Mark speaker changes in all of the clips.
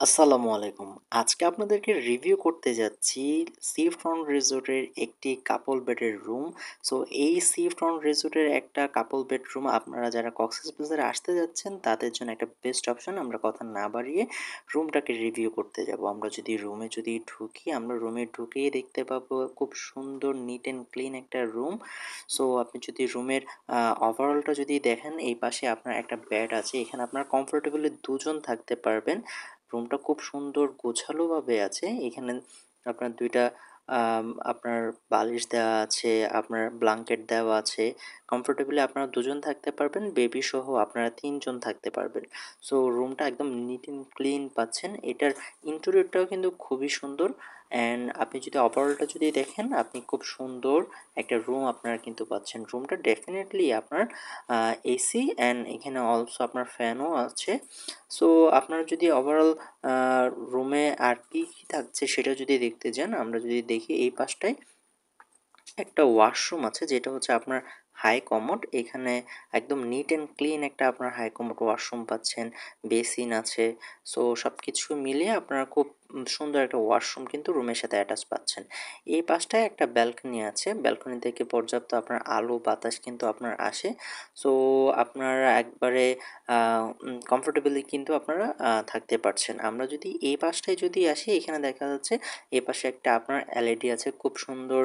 Speaker 1: আসসালামু আলাইকুম। আজকে আপনাদেরকে রিভিউ করতে যাচ্ছি সি ফ্রন্ট রিসোর্টের একটি কাপল বেডের রুম। সো এই সি ফ্রন্ট রিসোর্টের একটা কাপল বেডরুম আপনারা যারা কক্সবাজারে আসতে যাচ্ছেন তাদের জন্য একটা বেস্ট অপশন। আমরা কথা না বাড়িয়ে রুমটাকে রিভিউ করতে যাব। আমরা যদি রুমে ঢুকি, আমরা রুমে ঢুকেই দেখতে পাবো খুব সুন্দর নিট অ্যান্ড ক্লিন একটা রুম। সো আপনি যদি রুমের ওভারঅলটা যদি দেখেন, এই পাশে আপনার একটা বেড আছে। এখানে আপনার কমফোর্টেবলি ২ জন থাকতে পারবেন। রুমটা খুব সুন্দর গোছালোভাবে আছে। এখানে আপনার ২ টা আপনার বালিশ দেওয়া আছে, আপনার ব্ল্যাঙ্কেট দেওয়া আছে। কমফোর্টেবলি আপনারা ২ জন থাকতে পারবেন, বেবি সহ আপনারা ৩ জন থাকতে পারবেন। সো রুমটা একদম নিট অ্যান্ড ক্লিন পাচ্ছেন। এটার ইন্টেরিয়রটাও কিন্তু খুবই সুন্দর। অ্যান্ড আপনি যদি ওভারঅলটা যদি দেখেন, আপনি খুব সুন্দর একটা রুম আপনারা কিন্তু পাচ্ছেন। রুমটা ডেফিনিটলি আপনার এসি অ্যান্ড এখানে অলসো আপনার ফ্যানও আছে। সো আপনারা যদি ওভারঅল আ রুমে আর কি থাকছে সেটা যদি দেখতে যান, আমরা যদি দেখি এই পাশটায় একটা ওয়াশরুম আছে যেটা হচ্ছে আপনার হাই কমোড। এখানে একদম নিট অ্যান্ড ক্লিন একটা আপনার হাই কমোড ওয়াশরুম পাচ্ছেন, বেসিন আছে। সো সবকিছু মিলিয়ে আপনারা খুব সুন্দর একটা ওয়াশরুম কিন্তু রুমের সাথে অ্যাটাচ পাচ্ছেন। এই পাশটায় একটা ব্যালকনি আছে। ব্যালকনি থেকে পর্যাপ্ত আপনার আলো বাতাস কিন্তু আপনার আসে। সো আপনারা একবারে আ কমফোর্টেবলি কিন্তু আপনারা থাকতে পারছেন। আমরা যদি এই পাশটায় যদি আসি, এখানে দেখা যাচ্ছে এপাশে একটা আপনার এলইডি আছে খুব সুন্দর।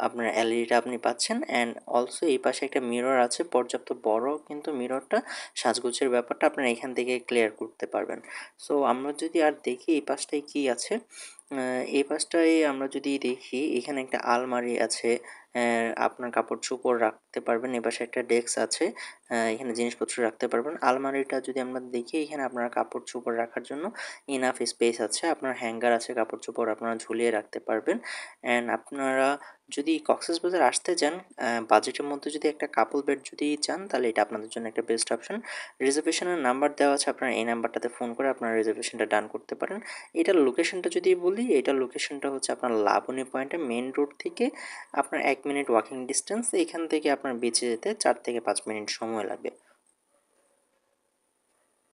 Speaker 1: আপনার এলইডিটা আপনি পাচ্ছেন অ্যান্ড অলসো এই পাশে একটা মিরর আছে পর্যাপ্ত বড়, কিন্তু মিররটা সাজগোজের ব্যাপারটা আপনারা এখান থেকে ক্লিয়ার করতে পারবেন। সো আমরা যদি আর দেখি এই পাশটায় কি আছে, এই পাশটায় আমরা যদি দেখি এখানে একটা আলমারি আছে। আপনার কাপড়-চোপড় রাখতে পারবেন। এপাশে একটা ডেস্ক আছে। এখানে জিনিসপত্র রাখতে পারবেন। আলমারিটা যদি আমরা দেখি, এখানে আপনার কাপড়-চোপড় রাখার জন্য ইনাফ স্পেস আছে। আপনার হ্যাঙ্গার আছে, কাপড়-চোপড় আপনারা ঝুলিয়ে রাখতে পারবেন। অ্যান্ড আপনারা যদি কক্সবাজার আসতে চান, বাজেটের মধ্যে যদি একটা কাপল বেড যদি চান, তাহলে এটা আপনাদের জন্য একটা বেস্ট অপশন। রিজার্ভেশনের নাম্বার দেওয়া আছে, আপনারা এই নাম্বারটাতে ফোন করে আপনারা রিজার্ভেশনটা ডান করতে পারেন। এটার লোকেশনটা যদি বলি, এটার লোকেশনটা হচ্ছে আপনার লাবণী পয়েন্টে মেইন রোড থেকে আপনার ১ মিনিট ওয়াকিং ডিসট্যান্স। এখান থেকে আপনার বিচে যেতে ৪ থেকে ৫ মিনিট সময় লাগবে।